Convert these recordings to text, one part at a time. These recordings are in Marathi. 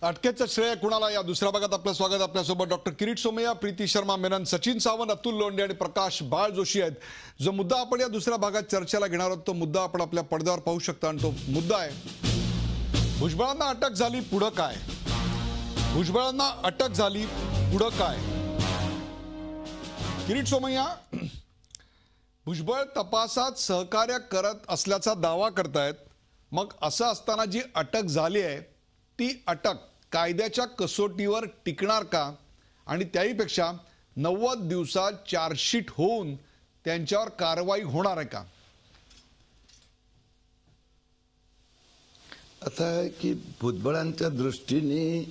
अटकेचं श्रेय कुणाला या दुसऱ्या भागात आपलं स्वागत. आपल्यासोबत डॉक्टर किरीट सोमय्या, प्रीती शर्मा मेनन, सचिन सावंत, अतुल लोंढे आणि प्रकाश बाळ जोशी आहेत. जो मुद्दा आपण या दुसऱ्या भागात चर्चेला घेणार आहोत तो मुद्दा आपण आपल्या पडद्यावर पाहू शकता आणि तो मुद्दा आहे भुजबळांना अटक झाली पुढं काय. भुजबळांना अटक झाली पुढं काय. किरीट सोमय्या, भुजबळ तपासात सहकार्य करत असल्याचा दावा करतायत. मग असं असताना जी अटक झाली आहे ती अटक कायद्याच्या कसोटीवर टिकणार का आणि त्याहीपेक्षा 90 दिवसात चार्जशीट होऊन त्यांच्यावर कारवाई होणार आहे का. असं आहे की भुजबळांच्या दृष्टीने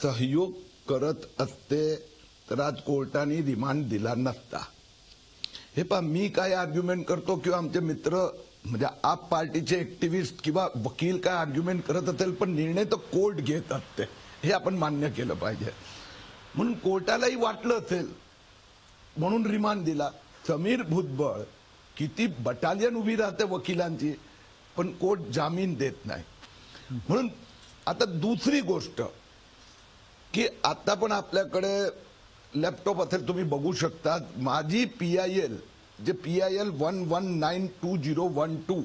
सहयोग करत असते तर आज कोर्टाने रिमांड दिला नसता. हे पहा, मी काय आर्ग्युमेंट करतो किंवा आमचे मित्र म्हणजे आप पार्टीचे ऍक्टिव्हिस्ट किंवा वकील काय आर्ग्युमेंट करत असेल पण निर्णय तर कोर्ट घेत असते हे आपण मान्य केलं पाहिजे. म्हणून कोर्टालाही वाटलं असेल म्हणून रिमांड दिला. समीर भुजबळ किती बटालियन उभी राहते वकिलांची पण कोर्ट जामीन देत नाही. म्हणून आता दुसरी गोष्ट की आता पण आपल्याकडे लॅपटॉप असेल तुम्ही बघू शकता. माझी PIL जे PIL 11922012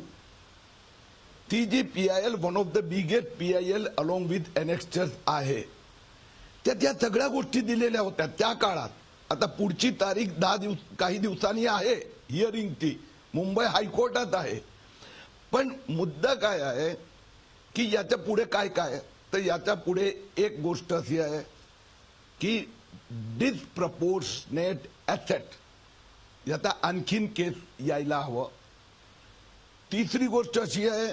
ती जी PIL one of the biggest PIL along with annexures आहे त्या सगळ्या गोष्टी दिलेल्या होत्या त्या काळात. आता पुढची तारीख काही दिवसांनी आहे हिअरिंगची, मुंबई हायकोर्टात आहे. पण मुद्दा काय आहे की याच्या पुढे काय काय तर याच्या पुढे एक गोष्ट अशी आहे की डिस्प्रपोर्शनेट ॲसेट याचा आणखीन केस यायला हवं. तिसरी गोष्ट अशी आहे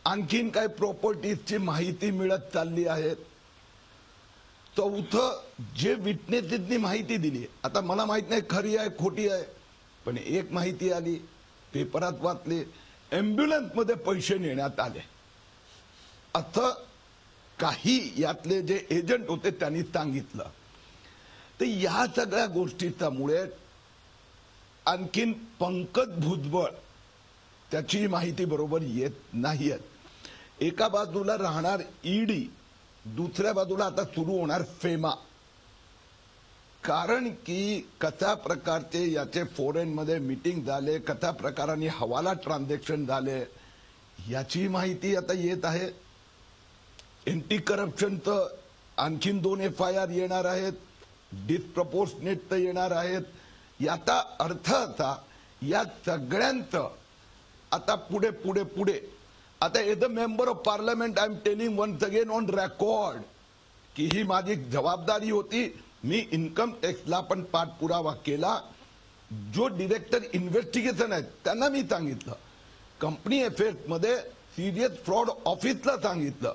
आणखीन काय प्रॉपर्टीजची माहिती मिळत चालली आहे. चौथं जे विटनेसेसनी माहिती दिली आता मला माहित नाही खरी आहे खोटी आहे पण एक माहिती आली पेपरात वाचली ॲम्ब्युलन्समध्ये पैसे नेण्यात आले असं काही यातले जे एजंट होते त्यांनी सांगितलं. तर या सगळ्या गोष्टीच्यामुळे आणखीन पंकज भुजबळ त्याची माहिती बरोबर येत नाही. एका बाजूला राहणार ED, दुसऱ्या बाजूला आता सुरू होणार FEMA. कारण की कशा प्रकारचे याचे फॉरेनमध्ये मीटिंग झाले, कशा प्रकाराने हवाला ट्रान्झॅक्शन झाले याची माहिती आता येत आहे. एंटी करप्शनचं आणखीन 2 FIR येणार आहेत, डिस्प्रपोर्शनेट तर येणार आहेत. याचा अर्थ असा या सगळ्यांचं आता पुढे पुढे पुढे आता as a member of parliament I am telling once again on record की ही माझी जबाबदारी होती. मी इन्कम टॅक्सला पण पाठपुरावा केला. जो डिरेक्टर इन्व्हेस्टिगेशन आहेत त्यांना मी सांगितलं, कंपनी अफेअर्स मध्ये सिरियस फ्रॉड ऑफिसला सांगितलं,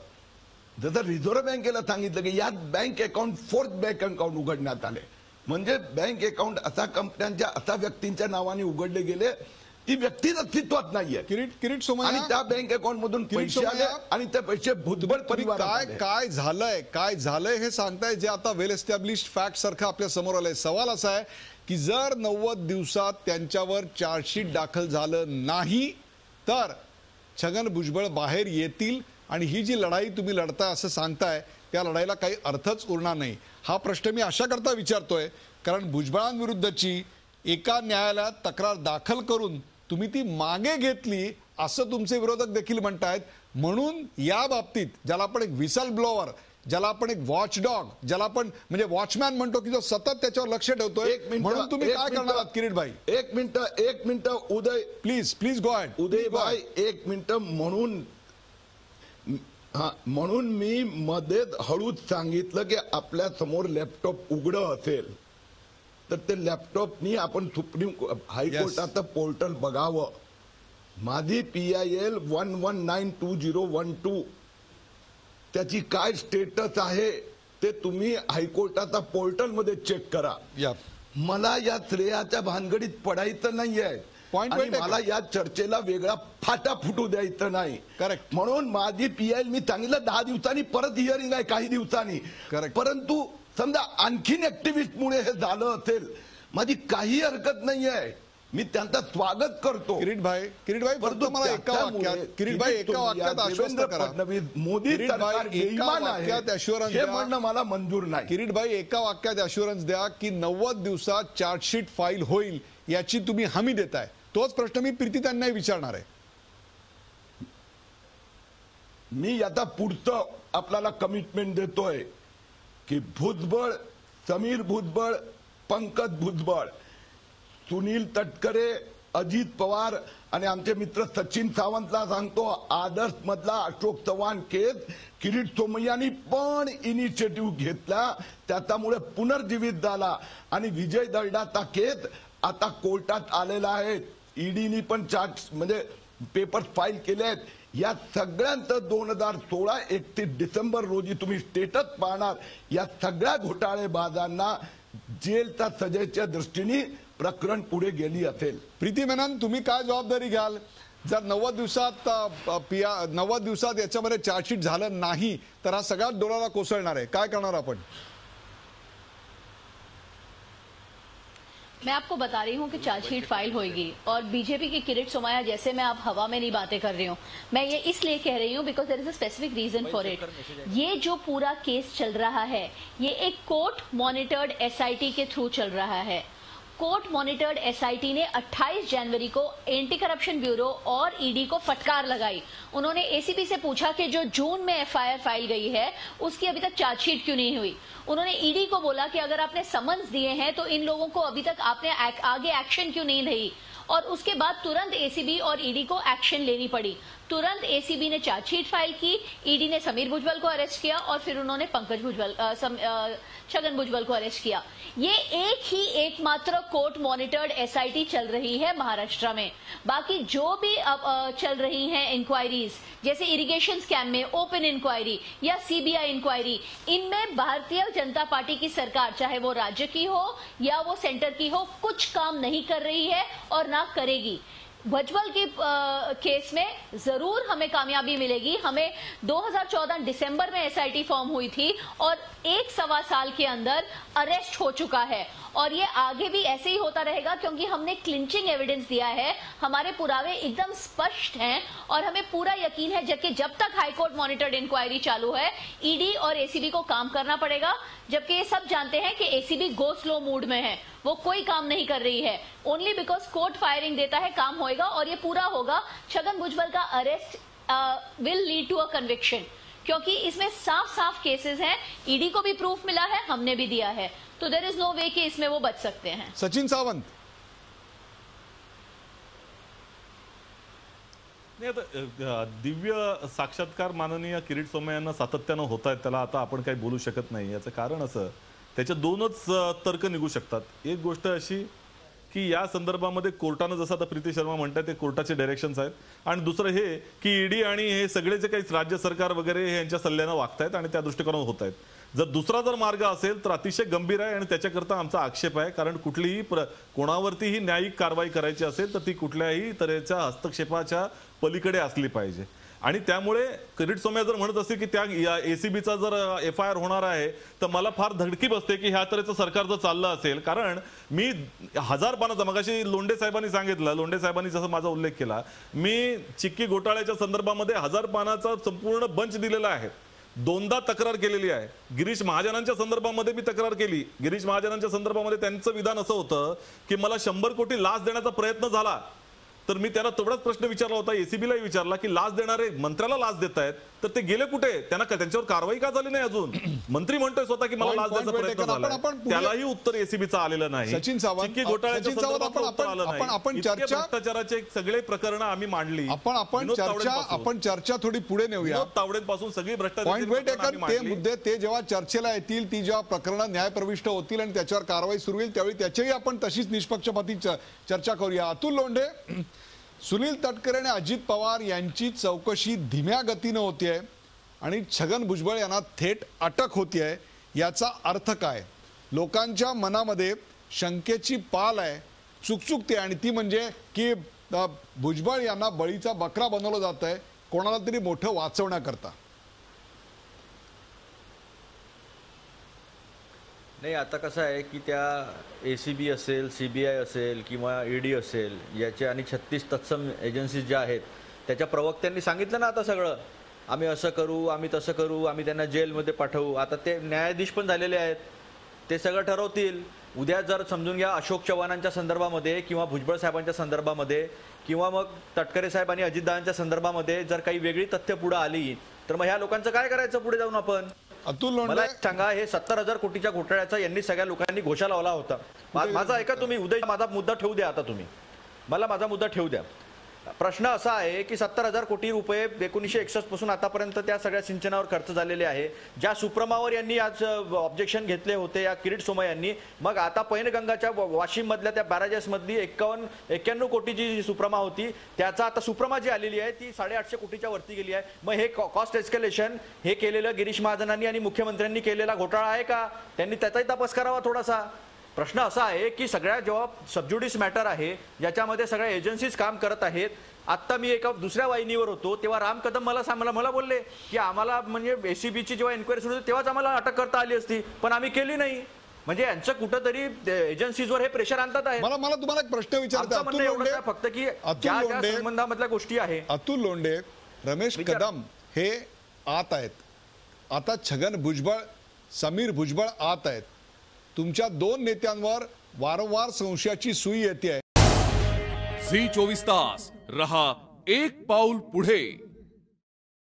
जसं रिझर्व्ह बँकेला सांगितलं की यात bank account 4th bank account उघडण्यात आले. म्हणजे बँक अकाउंट असा कंपन्यांच्या असा व्यक्तींच्या नावाने उघडले गेले ती व्यक्तीच अस्तित्वात नाहीये. किरीट सोमय्या, आणि त्या बँक अकाउंट मधून पैसे आले आणि ते पैसे भुजबळ परिवार काय झालंय हे सांगताय जे आता वेल एस्टॅब्लिश्ड फॅक्ट सारखं आपल्या समोर आलंय. सवाल असा आहे की जर 90 दिवसात त्यांच्यावर चार्जशीट दाखल झालं नाही तर छगन भुजबळ बाहेर येतील आणि ही जी लढाई तुम्ही लढताय असं सांगताय त्या लढाईला काही अर्थच उरणार नाही. हा प्रश्न मी अशा करता विचारतोय कारण भुजबळांविरुद्धची एका न्यायालयात तक्रार दाखल करून तुम्ही ती मागे घेतली असं तुमचे विरोधक देखील म्हणतायत. म्हणून या बाबतीत ज्याला आपण एक विसल ब्लोअर, ज्याला आपण एक वॉचडॉग, ज्याला आपण म्हणजे वॉचमॅन म्हणतो की जो सतत त्याच्यावर लक्ष ठेवतोय, म्हणून तुम्ही काय करणार आहात किरीट भाई? एक minute Uday please go ahead. Uday भाई एक मिनिट. म्हणून मी मध्येच हळूच सांगितलं की आपल्या समोर लॅपटॉप उघडं असेल तर ते लॅपटॉपनी आपण सुप्रीम हायकोर्टाचं पोर्टल बघावं. माझी PIL 11922012 त्याची काय स्टेटस आहे ते तुम्ही हायकोर्टाचा पोर्टल मध्ये चेक करा. मला या श्रेयाच्या भानगडीत पडायचं नाहीये आणि मला या चर्चेला वेगळा फाटा फुटू द्यायचं नाही. करेक्ट. म्हणून माझी PIL मी सांगितलं 10 दिवसांनी परत हिअरिंग आहे काही दिवसांनी. परंतु समजा आणखीन ऍक्टिव्हिस्ट मुळे हे झालं असेल माझी काही हरकत नाहीये. मी त्यांचं स्वागत करतो. किरीटभाई फक्त परंतु मला एका त्याच्यामुळे वाक्यात किरीटभाई एका वाक्यात आश्वस्त देवेंद्र करा. फडणवीस मोदी किरीटभाई, सरकार एका बेईमान आहे वाक्यात assurance हे द्या. म्हणणं मला मंजूर नाही. किरीटभाई एका वाक्यात अश्युरन्स द्या की 90 दिवसात चार्जशीट फाईल होईल याची तुम्ही हमी देताय. तोच प्रश्न मी प्रीती त्यांनाही विचारणार आहे. मी आता पुढचं आपल्याला कमिटमेंट देतोय की भुजबळ, समीर भुजबळ, पंकज भुजबळ, सुनील तटकरे, अजित पवार आणि आमचे मित्र सचिन सावंतला सांगतो, आदर्श मधला अशोक चव्हाण केस किरीट सोमय्यांनी पण इनिशिएटिव्ह घेतला, त्याच्यामुळे पुनर्जीवित झाला आणि विजय दळडाचा केस आता कोर्टात आलेला आहे. ईडीनी पण चार्ज म्हणजे पेपर फाईल केले आहेत. या सगळ्यांचं 2016 31 डिसेंबर रोजी तुम्ही स्टेटस पाहणार. या सगळ्या घोटाळेबाजांना जेलच्या सजेच्या दृष्टीने प्रकरण पुढे गेली असेल. प्रीती मेनन, तुम्ही काय जबाबदारी घ्याल जर 90 दिवसात याच्यामध्ये चार्जशीट झालं नाही तर हा सगळ्यात डोळ्याला कोसळणार आहे. काय करणार आपण? मैं आपको बता रही हूँ कि चार्जशीट फाइल होगी और बीजेपी की किरीट सोमैया जैसे मैं आप हवा में नहीं बातें कर रही हूँ. मैं ये इसलिए कह रही हूँ because there is a specific reason for it. ये जो पूरा केस चल रहा है ये एक कोर्ट मॉनिटर्ड एसआईटी के थ्रू चल रहा है. कोर्ट मॉनिटर्ड एसआईटी ने 28 जनवरी को एंटी करप्शन ब्यूरो और ईडी को फटकार लगाई. उन्होंने एसीपी से पूछा कि जो जून में एफआईआर फाइल गई है उसकी अभी तक चार्जशीट क्यों नहीं हुई. उन्होंने ईडी को बोला कि अगर आपने समन्स दिए हैं तो इन लोगों को अभी तक आपने आगे एक्शन क्यों नहीं ली. और उसके बाद तुरंत एसीबी और ईडी को एक्शन लेनी पड़ी. तुरंत एसीबी ने चार्जशीट फाइल की, ईडी ने समीर भुजबल को अरेस्ट किया और फिर उन्होंने छगन भुजबल को अरेस्ट किया. ये एकमात्र कोर्ट मॉनिटर्ड एसआईटी चल रही है महाराष्ट्र में. बाकी जो भी चल रही हैं इंक्वायरीज जैसे इरिगेशन स्कैम में ओपन इंक्वायरी या सीबीआई इंक्वायरी, इनमें भारतीय जनता पार्टी की सरकार चाहे वो राज्य की हो या वो सेंटर की हो कुछ काम नहीं कर रही है और ना करेगी. भुजबल की केस में जरूर हमें कामयाबी मिलेगी. हमें 2014 दिसंबर में एसआईटी फॉर्म हुई थी और 1.25 साल के अंदर अरेस्ट हो चुका है और ये आगे भी ऐसे ही होता रहेगा क्योंकि हमने क्लिंचिंग एविडेंस दिया है. हमारे पुरावे एकदम स्पष्ट हैं और हमें पूरा यकीन है जबकि जब तक हाईकोर्ट मॉनिटर्ड इंक्वायरी चालू है ईडी और एसीबी को काम करना पड़ेगा. जबकि ये सब जानते हैं कि एसीबी गो स्लो मूड में है, वो कोई काम नहीं कर रही है. ओनली बिकॉज कोर्ट फायरिंग देता है काम होएगा और ये पूरा होगा. छगन भुजबल का arrest will lead to a conviction क्योंकि इसमें साफ साफ केसेस हैं. ईडी को भी प्रूफ मिला है, हमने भी दिया है, तो देयर इज नो वे कि इसमें वो बच सकते हैं. सचिन सावंत, नाही आता दिव्य साक्षात्कार माननीय किरीट सोमय्यांना सातत्यानं होत आहेत, त्याला आता आपण काही बोलू शकत नाही. याचं कारण असं त्याचे दोनच तर्क निघू शकतात. एक गोष्ट अशी की या संदर्भामध्ये कोर्टानं जसं आता प्रीती शर्मा म्हणतात ते कोर्टाचे डायरेक्शन्स आहेत आणि दुसरं हे की ईडी आणि हे सगळे जे काही राज्य सरकार वगैरे हे यांच्या सल्ल्यानं वागतायत आणि त्या दृष्टिकोनातून होत आहेत. जर दुसरा जर मार्ग असेल तर अतिशय गंभीर आहे आणि त्याच्याकरता आमचा आक्षेप आहे. कारण कुठलीही कोणावरतीही न्यायिक कारवाई करायची असेल तर ती कुठल्याही तऱ्हेच्या हस्तक्षेपाच्या पलीकडे असली पाहिजे. आणि त्यामुळे किरीट सोमय्या जर म्हणत असतील की त्या एसीबीचा जर एफआयआर होणार आहे तर मला फार धडकी बसते की ह्या तऱ्हेचं सरकार जर चाललं असेल. कारण मी 1000 पानाचा मगाशी लोंढे साहेबांनी सांगितलं, लोंढे साहेबांनी जसं माझा उल्लेख केला, मी चिक्की घोटाळ्याच्या संदर्भामध्ये 1000 पानाचा संपूर्ण बंच दिलेला आहे. 2दा तक्रार केलेली आहे. गिरीश महाजनांच्या संदर्भामध्ये मी तक्रार केली. गिरीश महाजनांच्या संदर्भामध्ये त्यांचं विधान असं होतं की मला 100 कोटी लाच देण्याचा प्रयत्न झाला. तर मी त्यांना तेवढाच प्रश्न विचारला होता, एसीबीलाही विचारला की लाच देणारे मंत्र्याला लाच देत आहेत तर ते गेले कुठे, त्यांच्यावर कारवाई का झाली नाही अजून. मंत्री म्हणतोय स्वतः की मला लाच द्यायचा प्रयत्न झाला, त्यालाही उत्तर एसीबीचं आलेलं नाही. सचिन सावंत, चिक्की घोटाळ्याच्या संदर्भात उत्तर आलं नाही. आपण इतके चर्चा भ्रष्टाचाराचे सगळे प्रकरण आम्ही मांडली. आपण चर्चा थोडी पुढे नेऊया. विनोद तावडेंपासून सगळी पॉइंट वेट भ्रष्टाचार ते मुद्दे ते जेव्हा चर्चेला येतील, ती जेव्हा प्रकरणं न्यायप्रविष्ट होतील आणि त्याच्यावर कारवाई सुरू होईल त्यावेळी त्याच्याही आपण तशीच निष्पक्षपाती चर्चा करूया. अतुल लोंढे, सुनील तटकरे आणि अजित पवार यांची चौकशी धीम्या गतीनं होतीये आणि छगन भुजबळ यांना थेट अटक होतीये. याचा अर्थ काय? लोकांच्या मनामध्ये शंकेची पाल आहे, चुकचुकते आणि ती म्हणजे की भुजबळ यांना बळीचा बकरा बनवलं जात आहे कोणाला तरी मोठं वाचवण्याकरता. नाही, आता कसं आहे की त्या ACB असेल, CBI असेल किंवा ED असेल याचे आणि 36 तत्सम एजन्सीज ज्या आहेत त्याच्या प्रवक्त्यांनी सांगितलं ना आता सगळं, आम्ही असं करू, आम्ही तसं करू, आम्ही त्यांना जेलमध्ये पाठवू. आता ते न्यायाधीश पण झालेले आहेत, ते सगळं ठरवतील. उद्या जर समजून घ्या अशोक चव्हाणांच्या संदर्भामध्ये किंवा भुजबळ साहेबांच्या संदर्भामध्ये किंवा मग तटकरे साहेब आणि अजितदादांच्या संदर्भामध्ये जर काही वेगळी तथ्य पुढे आली तर मग ह्या लोकांचं काय करायचं पुढे जाऊन आपण? अतुल मला लोंढे, एक सांगा, हे 70,000 कोटीच्या घोटाळ्याचा यांनी सगळ्या लोकांनी घोषा लावला होता. माझा ऐका तुम्ही, उदय माझा मुद्दा ठेवू द्या. आता तुम्ही मला माझा मुद्दा ठेवू द्या. प्रश्न असा आहे की 70,000 कोटी रुपये 1961 पासून आतापर्यंत त्या सगळ्या सिंचनावर खर्च झालेले आहे. ज्या सुप्रमावर यांनी आज ऑब्जेक्शन घेतले होते या किरीट सोमय्या यांनी, मग आता पैनगंगाच्या वाशिम मधल्या त्या बॅराजेस मधली 91 कोटीची जी सुप्रमा होती त्याचा आता सुप्रमा जी आलेली आहे ती 850 कोटीच्या वरती गेली आहे. मग हे कॉस्ट एस्केलेशन हे केलेलं गिरीश महाजनांनी आणि मुख्यमंत्र्यांनी केलेला घोटाळा आहे का? त्यांनी त्याचाही तपास करावा थोडासा. प्रश्न असा आहे की सगळ्या जेव्हा सबज्युडिस मॅटर आहे ज्याच्यामध्ये सगळ्या एजन्सीज काम करत आहेत. आत्ता मी एका दुसऱ्या वाहिनीवर होतो तेव्हा राम कदम मला बोलले की आम्हाला म्हणजे ACBची जेव्हा एन्क्वायरी सुरू होती तेव्हाच आम्हाला अटक करता आली असती, पण आम्ही केली नाही. म्हणजे यांचं कुठंतरी एजन्सीजवर हे प्रेशर आणतात आहे. मला तुम्हाला एक प्रश्न विचारायचा आहे. अतुल लोंढे, फक्त की ज्या संबंधामधल्या गोष्टी आहे. अतुल लोंढे, रमेश कदम हे आत आहेत, आता छगन भुजबळ, समीर भुजबळ आत आहेत. तुमच्या 2 नेत्यांवर वारंवार संशयाची सुई येते आहे. झी 24 तास रहा एक पाऊल पुढे.